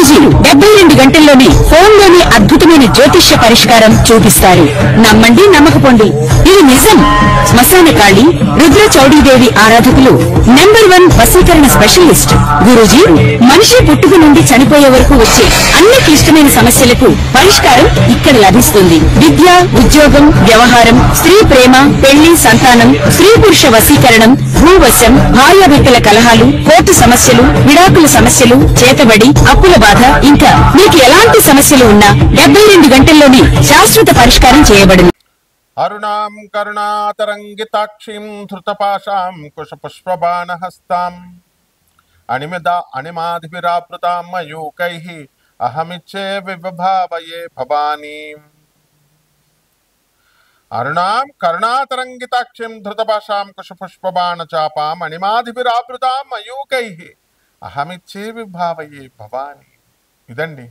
గురూజీ 72 గంటల్లోనే ఫోన్లోని అద్భుతమైన జ్యోతిష్య పరిష్కారం చూపిస్తారు. నమ్మండి, నమ్మకపోండి, ఇది నిజం. శ్మశాన కాళి రుద్ర చౌడీదేవి ఆరాధకులు నంబర్ 1 వశీకరణ స్పెషలిస్ట్. గురూజీ మనిషి పుట్టుక నుండి చనిపోయే వరకు వచ్చే అన్ని క్లిష్టమైన సమస్యలకు పరిష్కారం ఇక్కడ లభిస్తుంది. విద్య, ఉద్యోగం, వ్యవహారం, స్త్రీ ప్రేమ, పెళ్లి, సంతానం, స్త్రీ పురుష వశీకరణం, భూవశం, భార్యాభర్తల కలహాలు, కోర్టు సమస్యలు, విడాకుల సమస్యలు, చేతబడి, అప్పుల బాధ, ఇంకా మీకు ఎలాంటి సమస్యలు ఉన్నా 72 గంటల్లోనే శాశ్వత పరిష్కారం చేయబడింది. అరుణాం కరుణాతరంగితాక్షిం ధృతపాశాం కుశపుష్పబాణహస్తాం అణిమాదిభిరావృతాం మయూకైః అహమిచ్చే విభావయే భవానీ. అరుణాం కరుణాతరంగితాక్షిం ధృతపాశాం కుశపుష్పబాణచాపాం అణిమాదిభిరావృతాం మయూకైః అహమిచ్చే విభావయే భవానీ. ఇదండి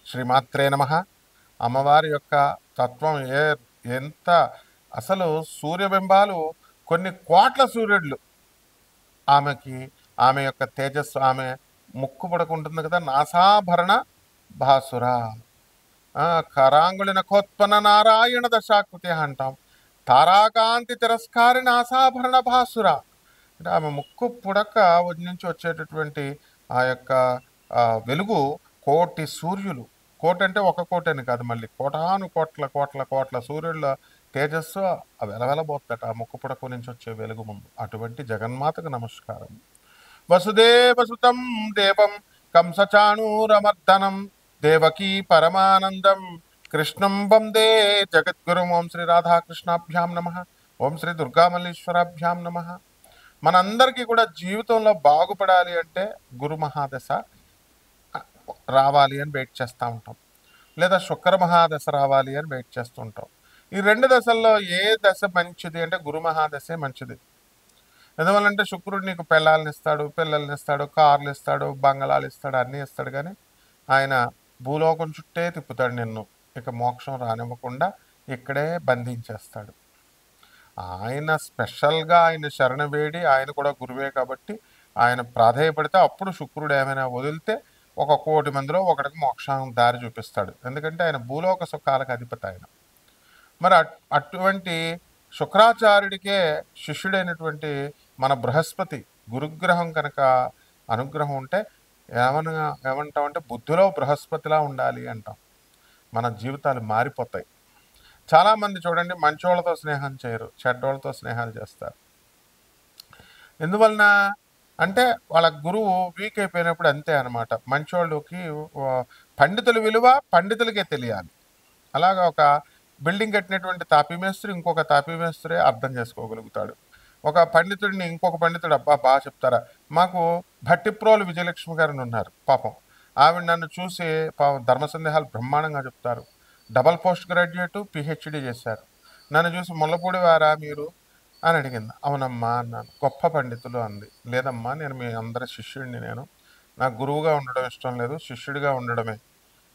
శ్రీమాత్రే నమః. అమ్మవారి యొక్క తత్వం ఎంత అసలు సూర్యబింబాలు కొన్ని కోట్ల సూర్యుడులు ఆమె యొక్క తేజస్సు, ఆమె ముక్కు పడుకుంటుంది కదా, నాసాభరణ భాసుర, కరాంగుళిన కోత్పన్న నారాయణ దశాకృతి అంటాం. తారాకాంతి తిరస్కారి నాసాభరణ భాసుర అంటే ఆమె ముక్కు పుడక నుంచి వచ్చేటటువంటి ఆ యొక్క వెలుగు కోటి సూర్యులు. కోటి అంటే ఒక కోటి అని కాదు, మళ్ళీ కోటాను కోట్ల కోట్ల కోట్ల సూర్యుల తేజస్సు వెలవెలబోద్దట ఆ ముక్కు పుడక నుంచి వచ్చే వెలుగు ముందు. అటువంటి జగన్మాతకు నమస్కారం. వసుదేవసుతం దేవం కంసచాణూరమర్దనం దేవకీ పరమానందం కృష్ణం వందే జగద్గురుం. ఓం శ్రీ రాధాకృష్ణాభ్యాం నమ. ఓం శ్రీ దుర్గామల్లీశ్వరాభ్యాం నమ. మనందరికీ కూడా జీవితంలో బాగుపడాలి అంటే గురు మహాదశ రావాలి అని వెయిట్ చేస్తూ ఉంటాం, లేదా శుక్ర మహాదశ రావాలి అని వెయిట్ చేస్తుంటాం. ఈ 2 దశల్లో ఏ దశ మంచిది అంటే గురు మహాదశే మంచిది. ఎందువల్లంటే శుక్రుడు నీకు పిల్లల్ని ఇస్తాడు, కార్లు ఇస్తాడు, బంగళాలు ఇస్తాడు, అన్నీ ఇస్తాడు. కానీ ఆయన భూలోకం చుట్టే తిప్పుతాడు నిన్ను. ఇక మోక్షం రానివ్వకుండా ఇక్కడే బంధించేస్తాడు. ఆయన స్పెషల్గా ఆయన శరణ వేడి, ఆయన కూడా గురువే కాబట్టి ఆయన ప్రాధేయపడితే అప్పుడు శుక్రుడు ఏమైనా వదిలితే 1 కోటి మందిలో ఒకటికి మోక్షం దారి చూపిస్తాడు. ఎందుకంటే ఆయన భూలోక సుఖాలకు అధిపతి ఆయన. మరి అటువంటి శుక్రాచార్యుడికే శిష్యుడైనటువంటి మన బృహస్పతి గురుగ్రహం కనుక అనుగ్రహం ఉంటే ఏమంటామంటే బుద్ధిలో బృహస్పతిలా ఉండాలి అంటాం. మన జీవితాలు మారిపోతాయి. చాలామంది చూడండి మంచోళ్ళతో స్నేహం చేయరు, చెడ్డోళ్ళతో స్నేహాలు చేస్తారు. ఎందువలన అంటే వాళ్ళ గురువు వీక్ అయిపోయినప్పుడు అంతే అనమాట. మంచోళ్ళకి పండితుల విలువ పండితులకే తెలియాలి. అలాగా ఒక బిల్డింగ్ కట్టినటువంటి తాపీమేస్త్రి ఇంకొక తాపీమేస్త్రే అర్థం చేసుకోగలుగుతాడు. ఒక పండితుడిని ఇంకొక పండితుడు అబ్బా బాగా చెప్తారా. మాకు భట్టిప్రోలు విజయలక్ష్మి గారిని ఉన్నారు పాపం. ఆవిడ నన్ను చూసి ధర్మ సందేహాలు బ్రహ్మాండంగా చెప్తారు. డబల్ పోస్ట్ గ్రాడ్యుయేట్, పిహెచ్డి చేశారు. నన్ను చూసి ముల్లపూడి వారా మీరు అని అడిగింది. అవునమ్మా అన్నాను. గొప్ప పండితులు అంది. లేదమ్మా నేను మీ అందరి శిష్యుడిని, నాకు గురువుగా ఉండడం ఇష్టం లేదు, శిష్యుడిగా ఉండడమే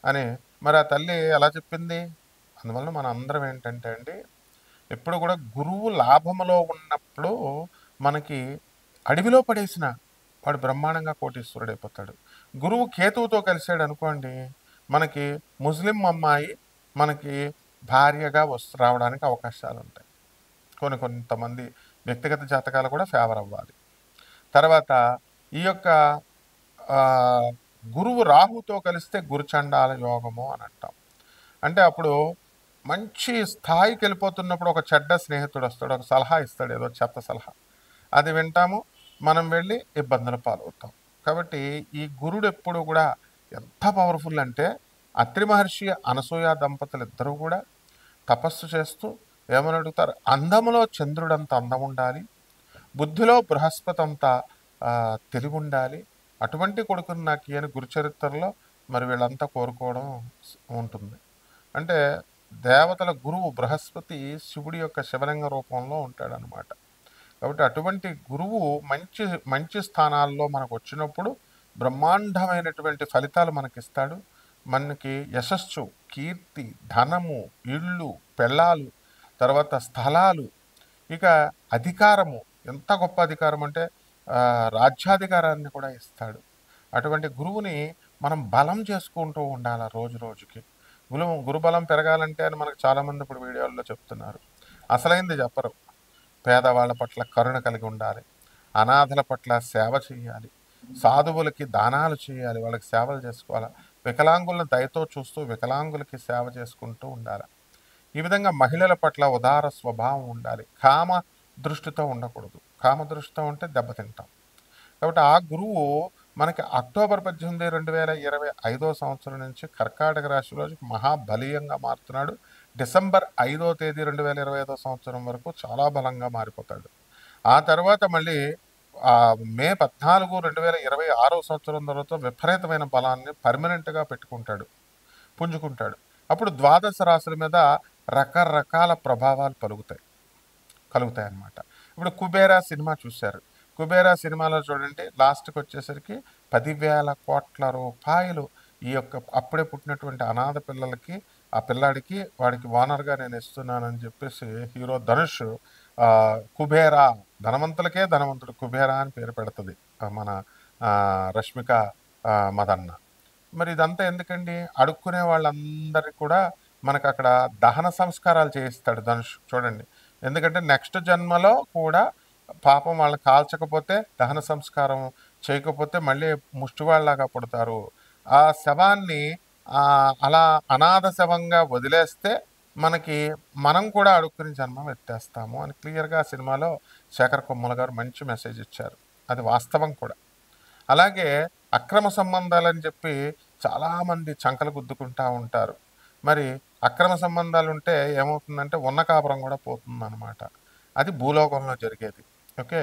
అని. మరి ఆ తల్లి ఎలా చెప్పింది? అందువల్ల మన అందరం ఏంటంటే అండి, ఎప్పుడు కూడా గురువు లాభములో ఉన్నప్పుడు మనకి అడవిలో పడేసిన వాడు బ్రహ్మాండంగా కోటీశ్వరుడు అయిపోతాడు. గురువు కేతువుతో కలిసాడు అనుకోండి, మనకి ముస్లిం అమ్మాయి మనకి భార్యగా రావడానికి అవకాశాలు ఉంటాయి. కొంతమంది వ్యక్తిగత జాతకాలు కూడా ఫేవర్ అవ్వాలి. తర్వాత ఈ యొక్క గురువు రాహుతో కలిస్తే గురుచండాల యోగము అని అంటాం. అంటే అప్పుడు మంచి స్థాయికి వెళ్ళిపోతున్నప్పుడు ఒక చెడ్డ స్నేహితుడు వస్తాడు, ఒక సలహా ఇస్తాడు, ఏదో చెత్త సలహా, అది వింటాము, మనం వెళ్ళి ఇబ్బందుల పాలవుతాం. కాబట్టి ఈ గురుడు ఎప్పుడు కూడా ఎంత పవర్ఫుల్ అంటే అత్రి మహర్షి అనసూయ దంపతులు ఇద్దరూ కూడా తపస్సు చేస్తూ ఏమని అడుగుతారు, అందములో చంద్రుడంత అందం ఉండాలి, బుద్ధిలో బృహస్పతి అంత తెలివి ఉండాలి, అటువంటి కొడుకుని నాకు అని గురుచరిత్రలో మరి వీళ్ళంతా కోరుకోవడం ఉంటుంది. అంటే దేవతల గురువు బృహస్పతి శివుడి యొక్క శివలింగ రూపంలో ఉంటాడనమాట. కాబట్టి అటువంటి గురువు మంచి మంచి స్థానాల్లో మనకు వచ్చినప్పుడు బ్రహ్మాండమైనటువంటి ఫలితాలు మనకిస్తాడు. మనకి యశస్సు, కీర్తి, ధనము, ఇళ్ళు, పెళ్ళాలు, తర్వాత స్థలాలు, ఇక అధికారము. ఎంత గొప్ప అధికారం అంటే రాజ్యాధికారాన్ని కూడా ఇస్తాడు. అటువంటి గురువుని మనం బలం చేసుకుంటూ ఉండాలి రోజు రోజుకి. గురుబలం పెరగాలంటే అని మనకు చాలామంది ఇప్పుడు వీడియోల్లో చెప్తున్నారు. అసలైంది చెప్పరు. పేదవాళ్ళ పట్ల కరుణ కలిగి ఉండాలి. అనాథల పట్ల సేవ చేయాలి. సాధువులకి దానాలు చేయాలి. వాళ్ళకి సేవలు చేసుకోవాలి. వికలాంగులను దయతో చూస్తూ వికలాంగులకి సేవ చేసుకుంటూ ఉండాలి. ఈ విధంగా మహిళల పట్ల ఉదార స్వభావం ఉండాలి. కామ దృష్టితో ఉండకూడదు. కామ దృష్టితో ఉంటే దెబ్బతింటాం. కాబట్టి ఆ గురువు మనకి అక్టోబర్ 18, 2025 సంవత్సరం నుంచి కర్కాటక రాశిలో మహాబలీయంగా మారుతున్నాడు. డిసెంబర్ 5వ తేదీ 2025 సంవత్సరం వరకు చాలా బలంగా మారిపోతాడు. ఆ తర్వాత మళ్ళీ మే 14, 2026 సంవత్సరం తర్వాత విపరీతమైన బలాన్ని పర్మనెంట్గా పెట్టుకుంటాడు, పుంజుకుంటాడు. అప్పుడు ద్వాదశ రాశుల మీద రకరకాల ప్రభావాలు కలుగుతాయి అన్నమాట. ఇప్పుడు కుబేరా సినిమా చూశారు. కుబేరా సినిమాలో చూడండి, లాస్ట్కి వచ్చేసరికి 10,000 కోట్ల రూపాయలు ఈ యొక్క అప్పుడే పుట్టినటువంటి అనాథ పిల్లలకి, ఆ పిల్లాడికి వాడికి ఓనర్గా నేను ఇస్తున్నానని చెప్పేసి హీరో ధనుష్ కుబేరా, ధనవంతులకే ధనవంతుడు కుబేరా అని పేరు పెడుతుంది మన రష్మిక మదన్న. మరి ఇదంతా ఎందుకండి? అడుక్కునే వాళ్ళందరికీ కూడా మనకు అక్కడ దహన సంస్కారాలు చేయిస్తాడు ధనుష్. చూడండి, ఎందుకంటే నెక్స్ట్ జన్మలో కూడా పాపం వాళ్ళని కాల్చకపోతే, దహన సంస్కారం చేయకపోతే మళ్ళీ ముష్టివాళ్ళలాగా పుడతారు. ఆ శవాన్ని అలా అనాథ శవంగా వదిలేస్తే మనం కూడా అడుక్కుని జన్మం ఎత్తేస్తాము అని క్లియర్గా సినిమాలో శేఖర్ కొమ్మల గారు మంచి మెసేజ్ ఇచ్చారు. అది వాస్తవం కూడా. అలాగే అక్రమ సంబంధాలని చెప్పి చాలామంది చంకలు గుద్దుకుంటూ ఉంటారు. మరి అక్రమ సంబంధాలు ఉంటే ఏమవుతుందంటే ఉన్న కాపురం కూడా పోతుందన్నమాట. అది భూలోకంలో జరిగేది. ఓకే.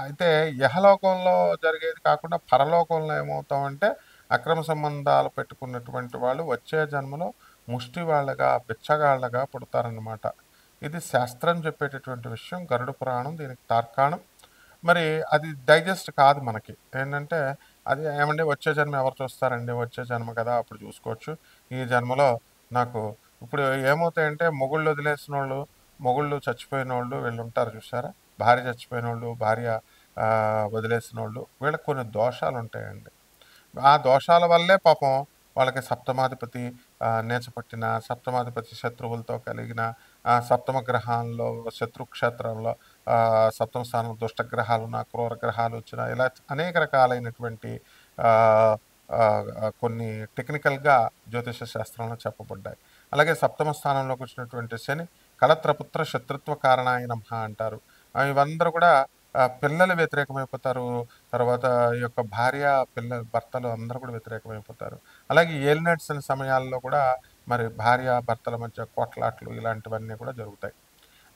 అయితే యహలోకంలో జరిగేది కాకుండా పరలోకంలో ఏమవుతామంటే అక్రమ సంబంధాలు పెట్టుకున్నటువంటి వాళ్ళు వచ్చే జన్మలో ముష్టి వాళ్ళగా, బిచ్చగాళ్ళగా పుడతారన్నమాట. ఇది శాస్త్రం చెప్పేటటువంటి విషయం. గరుడ పురాణం దీనికి తార్కాణం. మరి అది డైజెస్ట్ కాదు మనకి. ఏంటంటే అది ఏమండి వచ్చే జన్మ ఎవరు చూస్తారండి? వచ్చే జన్మ కదా, అప్పుడు చూసుకోవచ్చు. ఈ జన్మలో నాకు ఇప్పుడు ఏమవుతాయంటే మొగుళ్ళు వదిలేసిన వాళ్ళు, మొగుళ్ళు చచ్చిపోయిన వాళ్ళు వీళ్ళు ఉంటారు చూసారా? భార్య చచ్చిపోయిన వాళ్ళు, భార్య వదిలేసిన వాళ్ళు, వీళ్ళకి కొన్ని దోషాలు ఉంటాయండి. ఆ దోషాల వల్లే పాపం వాళ్ళకి సప్తమాధిపతి నేచపట్టిన, సప్తమాధిపతి శత్రువులతో కలిగిన, సప్తమ గ్రహాల్లో శత్రుక్షేత్రంలో సప్తమ స్థానంలో దుష్టగ్రహాలున్న, క్రూర గ్రహాలు వచ్చిన, ఇలా అనేక రకాలైనటువంటి కొన్ని టెక్నికల్గా జ్యోతిష శాస్త్రంలో చెప్పబడ్డాయి. అలాగే సప్తమ స్థానంలోకి వచ్చినటువంటి శని కళత్రపుత్ర శత్రుత్వ కారణాయ నమః అంటారు. ఇవందరూ కూడా పిల్లలు వ్యతిరేకమైపోతారు. తర్వాత ఈ యొక్క భార్య, భర్తలు అందరూ కూడా వ్యతిరేకమైపోతారు. అలాగే ఏలినట్స్ సమయాల్లో కూడా మరి భార్య భర్తల మధ్య కొట్లాట్లు ఇలాంటివన్నీ కూడా జరుగుతాయి.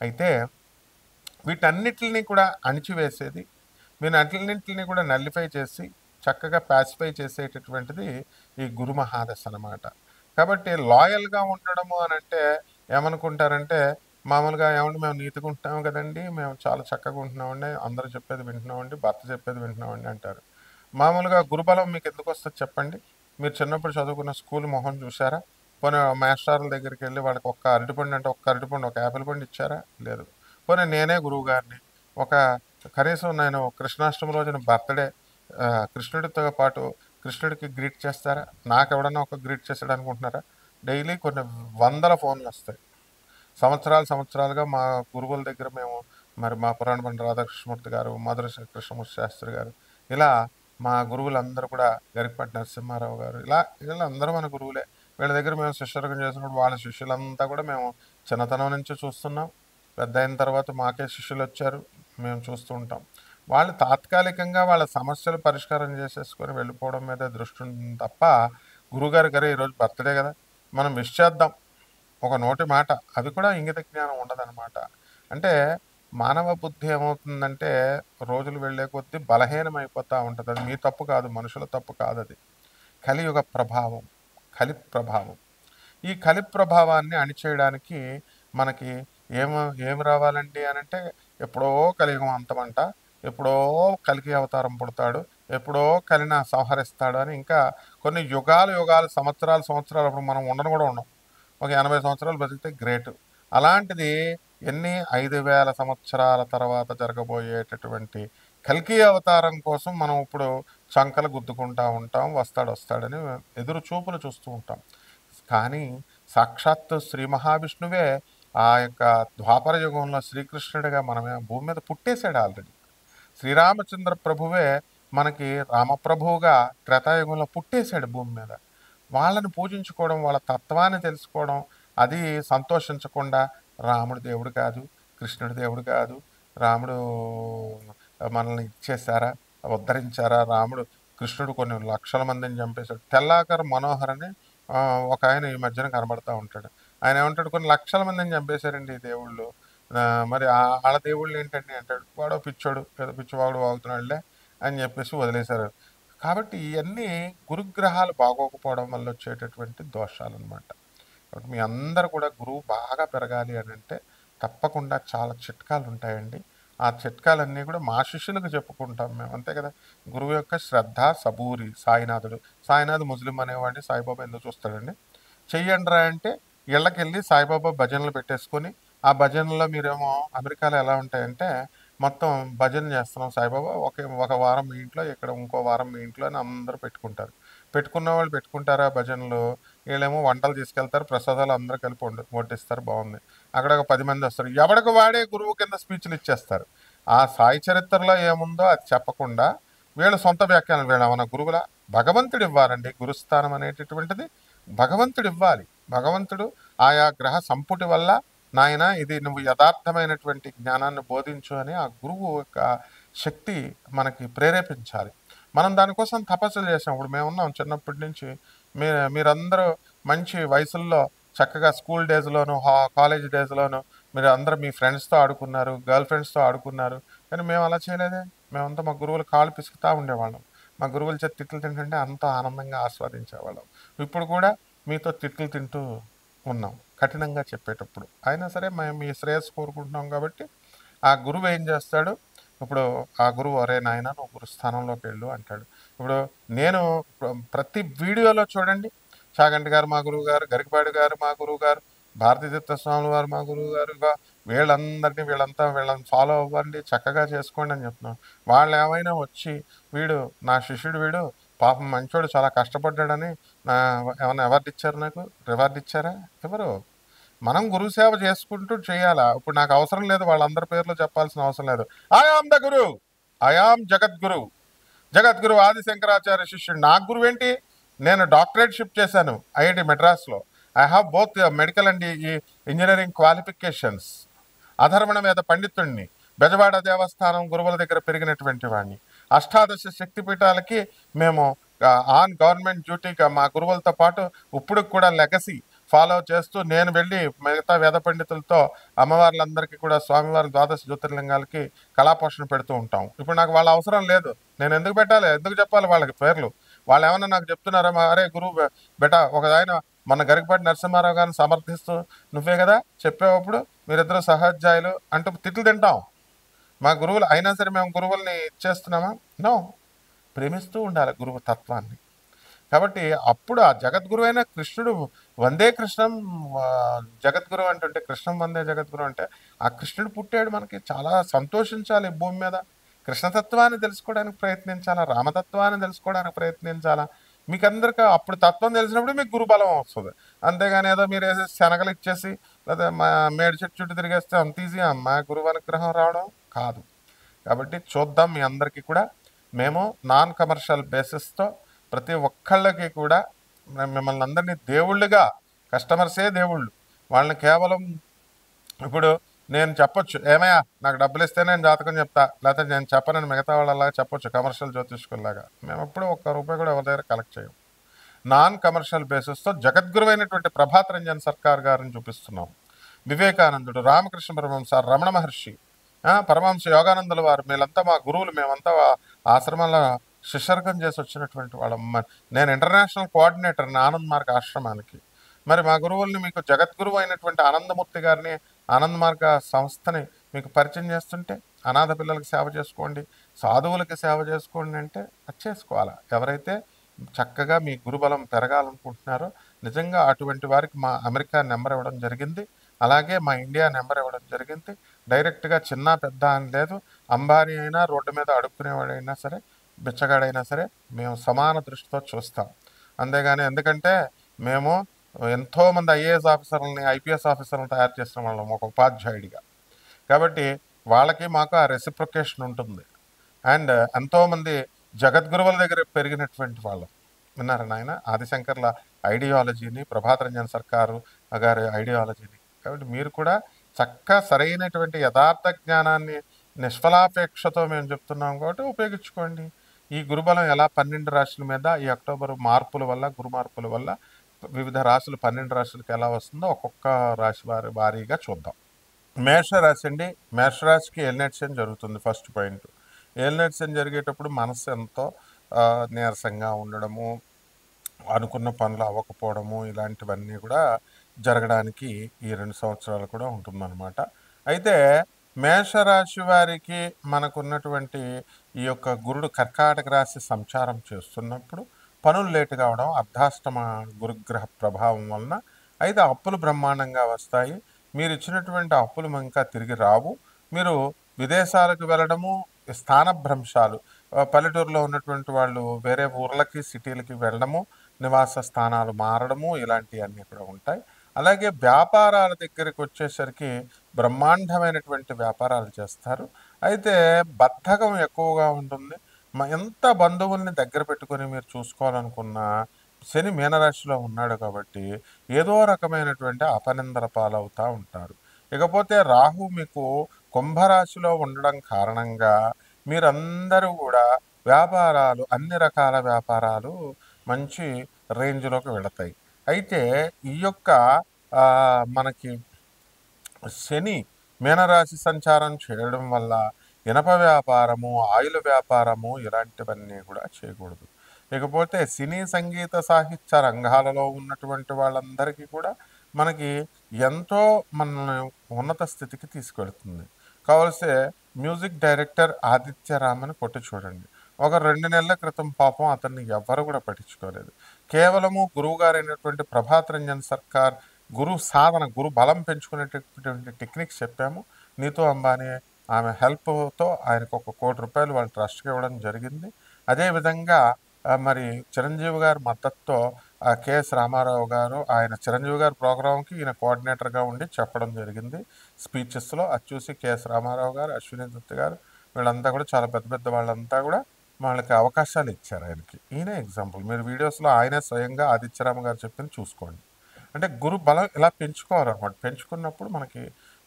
అయితే వీటన్నిటిని కూడా అణిచివేసేది, వీటన్నింటిని కూడా నల్లిఫై చేసి చక్కగా ప్యాసిఫై చేసేటటువంటిది ఈ గురు మహాదశ అన్నమాట. కాబట్టి లాయల్గా ఉండడము అని అంటే ఏమనుకుంటారంటే, మామూలుగా ఏమంటే మేము నీతిగా ఉంటున్నాము కదండి, మేము చాలా చక్కగా ఉంటున్నామండి, అందరూ చెప్పేది వింటున్నామండి, భర్త చెప్పేది వింటున్నామండి అంటారు. మామూలుగా గురుబలం మీకు ఎందుకు వస్తుంది చెప్పండి? మీరు చిన్నప్పుడు చదువుకున్న స్కూల్ మొహం చూసారా? పోనీ మాస్టర్ల దగ్గరికి వెళ్ళి వాళ్ళకి ఒక్క అరటిపండు అంటే ఒక్క అరటిపండు, ఒక యాపిల్ పండు ఇచ్చారా? లేదు. పోనీ నేనే గురువు గారిని, ఒక కనీసం నేను కృష్ణాష్టమి రోజున బర్త్డే కృష్ణుడితో పాటు కృష్ణుడికి గ్రీట్ చేస్తారా? నాకు ఎవడన్నా ఒక గ్రీట్ చేస్తాడు అనుకుంటున్నారా? డైలీ కొన్ని వందల ఫోన్లు వస్తాయి. సంవత్సరాలుగా మా గురువుల దగ్గర మేము మరి మా పురాణ పండిత రాధాకృష్ణమూర్తి గారు, మధుర కృష్ణమూర్తి శాస్త్రి గారు, ఇలా మా గురువులందరూ కూడా గరికపాటి నరసింహారావు గారు, వీళ్ళందరూ మన గురువులే. వీళ్ళ దగ్గర మేము శిష్యర్గం చేసినప్పుడు వాళ్ళ శిష్యులంతా కూడా మేము చిన్నతనం నుంచి చూస్తున్నాం. పెద్ద అయిన తర్వాత మాకే శిష్యులు వచ్చారు, మేము చూస్తూ ఉంటాం. వాళ్ళు తాత్కాలికంగా వాళ్ళ సమస్యలు పరిష్కారం చేసేసుకొని వెళ్ళిపోవడం మీద దృష్టి ఉంటుంది తప్ప, గురుగారు ఈరోజు బర్త్డే కదా మనం విష్ చేద్దాం, ఒక నోటి మాట, అది కూడా ఇంగిత జ్ఞానం ఉండదన్నమాట. అంటే మానవ బుద్ధి ఏమవుతుందంటే రోజులు వెళ్ళే కొద్దీ బలహీనమైపోతూ ఉంటుంది. అది మీ తప్పు కాదు, మనుషుల తప్పు కాదు, అది కలియుగ ప్రభావం, కలి ప్రభావం. ఈ కలి ప్రభావాన్ని అణిచేయడానికి మనకి ఏమి రావాలండి అని అంటే, ఎప్పుడో కలియుగం అంతమంట, ఎప్పుడో కలికి అవతారం పుడతాడు, ఎప్పుడో కలిని సంహరిస్తాడు అని ఇంకా కొన్ని యుగాలు సంవత్సరాలు అప్పుడు మనం ఉండను కూడా ఉండం. ఒక 80 సంవత్సరాలు బతికితే గ్రేట్. అలాంటిది 5,000 సంవత్సరాల తర్వాత జరగబోయేటటువంటి కల్కి అవతారం కోసం మనం ఇప్పుడు చంకలు గుద్దుకుంటా ఉంటాం, వస్తాడని ఎదురు చూపులు చూస్తూ ఉంటాం. కానీ సాక్షాత్తు శ్రీ మహావిష్ణువే ఆ యొక్క ద్వాపర యుగంలో శ్రీకృష్ణుడిగా మనమే భూమి మీద పుట్టేశాడు ఆల్రెడీ. శ్రీరామచంద్ర ప్రభువే మనకి రామప్రభువుగా త్రేతాయుగంలో పుట్టేశాడు భూమి మీద. వాళ్ళని పూజించుకోవడం, వాళ్ళ తత్వాన్ని తెలుసుకోవడం, అది సంతోషించకుండా రాముడు దేవుడు కాదు, కృష్ణుడు దేవుడు కాదు, రాముడు మనల్ని ఇచ్చేసారా, ఉద్ధరించారా, రాముడు కృష్ణుడు కొన్ని లక్షల మందిని చంపేశాడు. తెల్లాకర్ మనోహర్ అని ఒక ఆయన ఈ మధ్యన కనబడతా ఉంటాడు. ఆయన ఏమంటాడు, కొన్ని లక్షల మందిని చంపేశారండి ఈ దేవుళ్ళు, మరి వాళ్ళ దేవుళ్ళు ఏంటండి అంటాడు. వాడో పిచ్చోడు, ఏదో పిచ్చివాడు వాగుతున్నాడులే అని చెప్పేసి వదిలేశారు. కాబట్టి ఇవన్నీ గురుగ్రహాలు బాగోకపోవడం వల్ల వచ్చేటటువంటి దోషాలు అనమాట. కాబట్టి మీ అందరు కూడా గురువు బాగా పెరగాలి అని అంటే తప్పకుండా చాలా చిట్కాలు ఉంటాయండి. ఆ చిట్కాలన్నీ కూడా మా శిష్యులకు చెప్పుకుంటాం మేము, అంతే కదా. గురువు యొక్క శ్రద్ధ, సబూరి, సాయినాథ్ ముస్లిం అనేవాడిని సాయిబాబా ఎందుకు చూస్తాడండి. చెయ్యండిరా అంటే ఇళ్ళకెళ్ళి సాయిబాబా భజనలు పెట్టేసుకొని, ఆ భజనలో మీరేమో అమెరికాలో ఎలా ఉంటాయంటే మొత్తం భజన చేస్తున్నాం సాయిబాబా, ఒక వారం మీ ఇంట్లో, ఇక్కడ ఇంకో వారం మీ ఇంట్లో అని అందరూ పెట్టుకుంటారు. పెట్టుకున్న వాళ్ళు పెట్టుకుంటారా భజనలు, వీళ్ళేమో వంటలు తీసుకెళ్తారు, ప్రసాదాలు అందరూ కలిపి వడ్డిస్తారు, బాగుంది. అక్కడ ఒక 10 మంది వస్తారు, ఎవడికి వాడే గురువు కింద స్పీచ్లు ఇచ్చేస్తారు. ఆ సాయి చరిత్రలో ఏముందో అది చెప్పకుండా వీళ్ళ సొంత వ్యాఖ్యానం, వీళ్ళ మన గురువుల భగవంతుడు ఇవ్వాలండి. గురుస్థానం అనేటటువంటిది భగవంతుడు ఇవ్వాలి. భగవంతుడు ఆయా గ్రహ సంపుటి వల్ల, నాయన ఇది నువ్వు యథార్థమైనటువంటి జ్ఞానాన్ని బోధించు అని ఆ గురువు యొక్క శక్తి మనకి ప్రేరేపించాలి. మనం దానికోసం తపస్సులు చేసాం. ఇప్పుడు మేమున్నాం చిన్నప్పటి నుంచి, మీరందరూ మంచి వయసుల్లో చక్కగా స్కూల్ డేస్లోను, కాలేజ్ డేస్లోను మీరు అందరూ మీ ఫ్రెండ్స్తో ఆడుకున్నారు, గర్ల్ ఫ్రెండ్స్తో ఆడుకున్నారు. కానీ మేము అలా చేయలేదే. మేమంతా మా గురువులు కాళ్ళు పిసుకుతూ ఉండేవాళ్ళం. మా గురువుల చేతి తిట్లు తింటుంటే అంత ఆనందంగా ఆస్వాదించేవాళ్ళం. ఇప్పుడు కూడా మీతో తిట్లు తింటూ ఉన్నాం కఠినంగా చెప్పేటప్పుడు. అయినా సరే మేము మీ శ్రేయస్సు కోరుకుంటున్నాం కాబట్టి ఆ గురువు ఏం చేస్తాడు, ఇప్పుడు ఆ గురువు అరే నాయన నువ్వు గురుస్థానంలోకి వెళ్ళు అంటాడు. ఇప్పుడు నేను ప్రతి వీడియోలో చూడండి, చాగంటి గారు మా గురువు గారు, గరికపాటి గారు మా గురువు గారు, భారతీతీర్థ స్వామి వారు మా గురువు గారుగా, వీళ్ళని ఫాలో అవ్వండి, చక్కగా చేసుకోండి అని చెప్తున్నాం. వాళ్ళు ఏమైనా వచ్చి వీడు నా శిష్యుడు, వీడు పాపం మంచోడు చాలా కష్టపడ్డాడని ఏమైనా అవార్డు ఇచ్చారు, నాకు రివార్డు ఇచ్చారా? ఎవరు? మనం గురువు సేవ చేసుకుంటూ చేయాలా. ఇప్పుడు నాకు అవసరం లేదు వాళ్ళందరి పేర్లు చెప్పాల్సిన అవసరం లేదు. I am the guru, I am Jagadguru, Jagadguru Adi Shankaracharya శిష్యుడు. నాకు గురువు ఏంటి? నేను డాక్టరేట్ షిప్ చేశాను ఐఐటి మెడ్రాస్లో. I have both medical and ఈ ఇంజనీరింగ్ క్వాలిఫికేషన్స్. అధర్వణ వేద పండితుడిని, బెజవాడ దేవస్థానం గురువుల దగ్గర పెరిగినటువంటి వాడిని. అష్టాదశ శక్తిపీఠాలకి మేము ఆన్ గవర్నమెంట్ డ్యూటీగా మా గురువులతో పాటు ఇప్పుడు కూడా లెగసీ ఫాలో చేస్తూ నేను వెళ్ళి మిగతా వేద పండితులతో అమ్మవార్లందరికీ కూడా స్వామివారి ద్వాదశ జ్యోతిర్లింగాలకి కళాపోషణ పెడుతూ ఉంటాం. ఇప్పుడు నాకు వాళ్ళ అవసరం లేదు. నేను ఎందుకు పెట్టాలి, ఎందుకు చెప్పాలి వాళ్ళకి పేర్లు? వాళ్ళు ఏమన్నా నాకు చెప్తున్నారా, అరే గురువు బెటా ఒక ఆయన మన గరికపాటి నరసింహారావు గారిని సమర్థిస్తూ నువ్వే కదా చెప్పేటప్పుడు మీరిద్దరు సహాధ్యాయులు అంటూ తిట్లు తింటాం. మా గురువులు అయినా సరే మేము గురువుల్ని ఇచ్చేస్తున్నామా? నో, ప్రేమిస్తూ ఉండాలి గురువు తత్వాన్ని. కాబట్టి అప్పుడు ఆ జగద్గురు అయిన కృష్ణుడు వందే కృష్ణం జగద్గురు అంటుంటే, కృష్ణం వందే జగద్గురు అంటే ఆ కృష్ణుడు పుట్టాడు. మనకి చాలా సంతోషించాలి. భూమి మీద కృష్ణతత్వాన్ని తెలుసుకోవడానికి ప్రయత్నించాలా, రామతత్వాన్ని తెలుసుకోవడానికి ప్రయత్నించాలా. మీకు అందరికీ అప్పుడు తత్వం తెలిసినప్పుడు మీకు గురుబలం వస్తుంది. అంతేగాని ఏదో మీరు వేసేసి శనగలు ఇచ్చేసి లేదా మేడి చెట్టు చుట్టూ తిరిగేస్తే అంత ఈజీ మా గురువు అనుగ్రహం రావడం కాదు. కాబట్టి చూద్దాం, మీ అందరికీ కూడా మేము నాన్ కమర్షియల్ బేసిస్తో ప్రతి ఒక్కళ్ళకి కూడా మిమ్మల్ని అందరినీ దేవుళ్ళుగా, కస్టమర్సే దేవుళ్ళు, వాళ్ళని కేవలం ఇప్పుడు నేను చెప్పొచ్చు, ఏమయ్యా నాకు డబ్బులు ఇస్తే నేను జాతకం చెప్తా, లేకపోతే నేను చెప్పనని మిగతా వాళ్ళలాగా చెప్పొచ్చు కమర్షియల్ జ్యోతిష్కుల్లాగా. మేము ఎప్పుడు ఒక్క రూపాయి కూడా ఎవరి దగ్గర కలెక్ట్ చేయం. నాన్ కమర్షియల్ బేసిస్తో జగద్గురువైనటువంటి ప్రభాత్ రంజన్ సర్కార్ గారిని చూపిస్తున్నాం. వివేకానందుడు, రామకృష్ణ పరమహంస, రమణ మహర్షి, పరమహంస యోగానందుల వారు, వీళ్ళంతా మా గురువులు. మేమంతా ఆశ్రమంలో శిష్యర్గం చేసి వచ్చినటువంటి వాళ్ళం. నేను ఇంటర్నేషనల్ కోఆర్డినేటర్ని ఆనంద్ మార్గ ఆశ్రమానికి. మరి మా గురువుల్ని మీకు జగద్గురువు అయినటువంటి ఆనందమూర్తి గారిని, ఆనంద్ మార్గ సంస్థని మీకు పరిచయం చేస్తుంటే, అనాథ పిల్లలకి సేవ చేసుకోండి, సాధువులకి సేవ చేసుకోండి అంటే అది చేసుకోవాలా. ఎవరైతే చక్కగా మీ గురుబలం పెరగాలనుకుంటున్నారో నిజంగా అటువంటి వారికి మా అమెరికా నెంబర్ ఇవ్వడం జరిగింది. అలాగే మా ఇండియా నెంబర్ ఇవ్వడం జరిగింది. డైరెక్ట్గా చిన్న పెద్ద అని లేదు. అంబానీ అయినా, రోడ్డు మీద అడుక్కునేవాడైనా సరే బిచ్చగాడైనా సరే మేము సమాన దృష్టితో చూస్తాం. అంతేగాని ఎందుకంటే మేము ఎంతోమంది ఐఏఎస్ ఆఫీసర్లని, ఐపీఎస్ ఆఫీసర్లను తయారు చేసిన వాళ్ళం ఒక ఉపాధ్యాయుడిగా. కాబట్టి వాళ్ళకి మాకు ఆ రెసిప్రొకేషన్ ఉంటుంది. అండ్ ఎంతోమంది జగద్గురువుల దగ్గర పెరిగినటువంటి వాళ్ళం. విన్నారా నాయన? ఆదిశంకర్ల ఐడియాలజీని, ప్రభాత్ రంజన్ సర్కారు గారి ఐడియాలజీని. కాబట్టి మీరు కూడా చక్కగా సరైనటువంటి యథార్థ జ్ఞానాన్ని నిష్ఫలాపేక్షతో మేము చెప్తున్నాం కాబట్టి ఉపయోగించుకోండి. ఈ గురుబలం ఎలా 12 రాశుల మీద ఈ అక్టోబర్ మార్పుల వల్ల, గురు మార్పుల వల్ల వివిధ రాశులు 12 రాశులకు ఎలా వస్తుందో ఒక్కొక్క రాశి వారీగా చూద్దాం. మేషరాశి అండి. మేషరాశికి ఏలినాటి శని జరుగుతుంది. First point. ఏలినాటి శని జరిగేటప్పుడు మనసు ఎంతో నీరసంగా ఉండడము, అనుకున్న పనులు అవ్వకపోవడము, ఇలాంటివన్నీ కూడా జరగడానికి ఈ 2 సంవత్సరాలు కూడా ఉంటుందన్నమాట. అయితే మేషరాశి వారికి మనకున్నటువంటి ఈ యొక్క గురుడు కర్కాటక రాశి సంచారం చేస్తున్నప్పుడు పనులు లేటు కావడం అర్ధాష్టమ గురుగ్రహ ప్రభావం వలన. అయితే అప్పులు బ్రహ్మాండంగా వస్తాయి. మీరు ఇచ్చినటువంటి అప్పులు ఇంకా తిరిగి రావు. మీరు విదేశాలకు వెళ్ళడము, స్థానభ్రంశాలు, పల్లెటూరులో ఉన్నటువంటి వాళ్ళు వేరే ఊర్లకి, సిటీలకి వెళ్ళడము, నివాస స్థానాలు మారడము, ఇలాంటివన్నీ కూడా ఉంటాయి. అలాగే వ్యాపారాల దగ్గరికి వచ్చేసరికి బ్రహ్మాండమైనటువంటి వ్యాపారాలు చేస్తారు. అయితే బద్ధకం ఎక్కువగా ఉంటుంది. ఎంత బంధువుల్ని దగ్గర పెట్టుకొని మీరు చూసుకోవాలనుకున్నా శని మీనరాశిలో ఉన్నాడు కాబట్టి ఏదో రకమైనటువంటి అపనిందల పాలవుతూ ఉంటారు. ఇకపోతే రాహు మీకు కుంభరాశిలో ఉండడం కారణంగా మీరందరూ కూడా వ్యాపారాలు, అన్ని రకాల వ్యాపారాలు మంచి రేంజ్లోకి వెళతాయి. అయితే ఈ యొక్క మనకి శని మీనరాశి సంచారం చేయడం వల్ల ఇనప వ్యాపారము, ఆయిల్ వ్యాపారము ఇలాంటివన్నీ కూడా చేయకూడదు. ఇకపోతే సినీ, సంగీత, సాహిత్య రంగాలలో ఉన్నటువంటి వాళ్ళందరికీ కూడా మనకి ఎంతో మనల్ని ఉన్నత స్థితికి తీసుకెళ్తుంది. కావలసే మ్యూజిక్ డైరెక్టర్ ఆదిత్యరామని కొట్టి చూడండి. ఒక 2 నెలల క్రితం పాపం అతన్ని ఎవ్వరు కూడా పట్టించుకోలేదు. కేవలము గురువుగారైనటువంటి ప్రభాత్ రంజన్ సర్కార్ గురు సాధన, గురు బలం పెంచుకునేటటువంటి టెక్నిక్స్ చెప్పాము. నీతూ అంబానీ ఆమె హెల్ప్తో ఆయనకు ₹1 కోటి వాళ్ళు ట్రస్ట్కి ఇవ్వడం జరిగింది. అదేవిధంగా మరి చిరంజీవి గారి మద్దతుతో కెఎస్ రామారావు గారు ఆయన చిరంజీవి గారి ప్రోగ్రాంకి ఈయన కోఆర్డినేటర్గా ఉండి చెప్పడం జరిగింది స్పీచెస్లో. అది చూసి కెఎస్ రామారావు గారు, అశ్విని దత్ గారు వీళ్ళంతా కూడా చాలా పెద్ద పెద్ద వాళ్ళంతా కూడా వాళ్ళకి అవకాశాలు ఇచ్చారు ఆయనకి. ఈయన ఎగ్జాంపుల్. మీరు వీడియోస్లో ఆయనే స్వయంగా ఆదిత్యరామ గారు చెప్పింది చూసుకోండి. అంటే గురు బలం ఇలా పెంచుకోవాలన్నమాట. పెంచుకున్నప్పుడు మనకి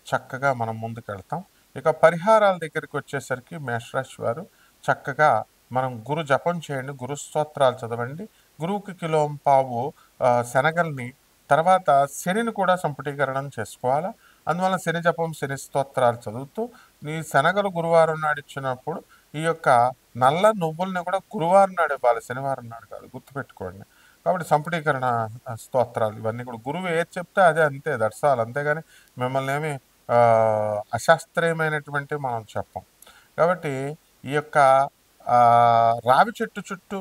చక్కగా మనం ముందుకు వెళ్తాం. ఇక పరిహారాల దగ్గరికి వచ్చేసరికి మేషరాశి వారు చక్కగా మనం గురు జపం చేయండి, గురు స్తోత్రాలు చదవండి. గురువుకి కిలోంపావు శనగల్ని, తర్వాత శనిని కూడా సంపుటీకరణం చేసుకోవాలా. అందువల్ల శని జపం, శని స్తోత్రాలు చదువుతూ ఈ శనగలు గురువారం నాడు ఇచ్చినప్పుడు ఈ యొక్క నల్ల నువ్వుల్ని కూడా గురువారం నాడు ఇవ్వాలి, శనివారం నాడు కాదు, గుర్తుపెట్టుకోండి. కాబట్టి సంపుటీకరణ స్తోత్రాలు ఇవన్నీ కూడా గురువు ఏది చెప్తే అదే, అంతే, దర్శాలు. అంతేగాని మిమ్మల్ని ఏమి అశాస్త్రీయమైనటువంటి మనం చెప్పం. కాబట్టి ఈ యొక్క రావి చెట్టు చుట్టూ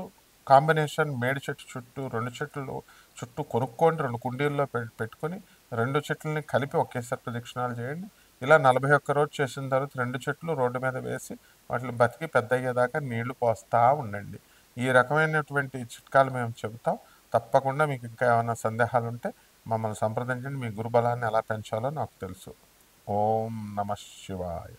కాంబినేషన్, మేడి చెట్టు చుట్టూ 2 చెట్లు చుట్టూ కొనుక్కోండి. 2 కుండీల్లో పెట్టుకొని 2 చెట్లని కలిపి ఒకేసారి ప్రదక్షిణాలు చేయండి. ఇలా 41 రోజు చేసిన తర్వాత 2 చెట్లు రోడ్డు మీద వేసి వాటిని బతికి పెద్ద అయ్యేదాకా నీళ్లు పోస్తూ ఉండండి. ఈ రకమైనటువంటి చిట్కాలు మేము చెబుతాం. తప్పకుండా మీకు ఇంకా ఏమైనా సందేహాలు ఉంటే మమ్మల్ని సంప్రదించండి. మీ గురుబలాన్ని ఎలా పెంచాలో నాకు తెలుసు. ఓం నమః శివాయ.